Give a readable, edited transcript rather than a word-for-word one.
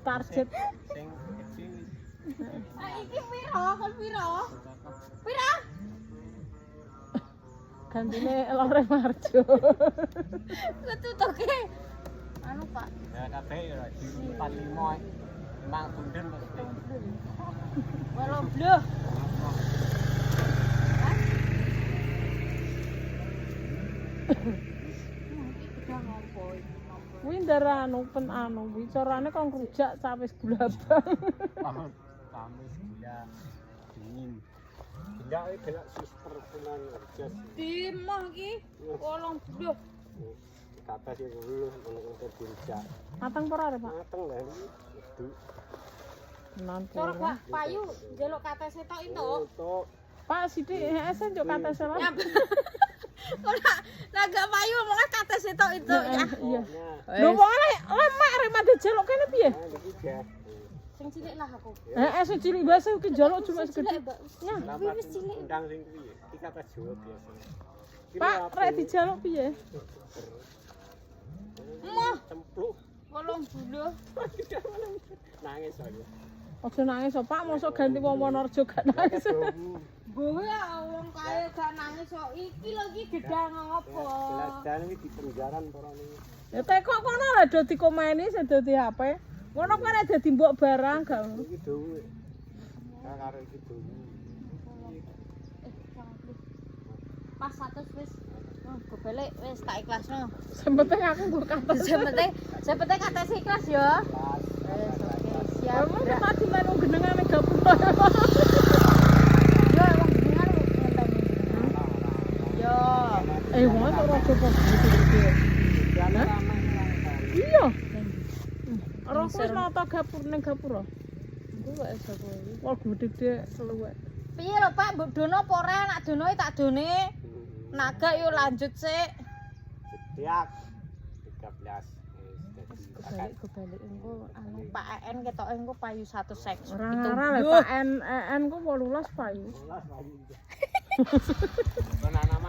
target. Sing gede. Iki piro? Kon piro? Piro? Gantine lore marjo. Ketutuke. Anu, Pak. Ya kabeh ya di 45. Emang bunden mesti. Walau bluh. Kuwi ndarano pen anu, bicarane kok rujak sawis gulabang. Kamis gula dingin. Enggak gelak suster tenan jas. Dimah iki. Walau bluh. Kata sih dulu untuk dirujak. Mateng ora arep, Pak? Mateng lah iki. Itu. Nanti. Cara Pak Payu njaluk katese tok itu. Untuk Pak sithik sen yo kata salah. Ora gak Payu omongnya katese tok itu ya. Iya. Lho wong lemek rek mate jaluk kene piye? iki jas. Sing cilik lah aku. Sing cilik biasa ki jaluk cuma segede. Ya, wis cilik. Undang sing piye? Iki kata Jawa biasa. Pak, rek dijaluk piye? Moh, Cempluk. walau bluh. Nangis aja. Aja nangis, Pak, mosok ganti wong Wonorejo gak nangis. Boh ya wong kaya gak nangis kok. Iki lho iki gedang apa? Jelas-jelas iki di penjaran para ini. Ya tekok kono lah do dikomeni sedoti HP. Ngono kok nek dadi mbok barang gak. Iki dhewe. Karo iki dhewe. Pas 100 wis. Go balik wis tak ikhlasno. Sing penting aku mbok kata. Sing penting katese ikhlas ya. Wis oke siap. Kamu tadi melu genengane gabung. Yo wong jenengan ngenteni. Yo. Wong ora coba gitu. Iya. Ora wis nata gapur ning gapura. Iku kok iso kuwi. Wah gede keluwek. Piye lho Pak, mbok dono apa ora? Nak donoe tak done. Naga yo lanjut sik. Setiap 13 Kebalik engko anu Pak EN ketoke engko payu 1 seks. Ora ngarah lho Pak En ku 18 payu. Nama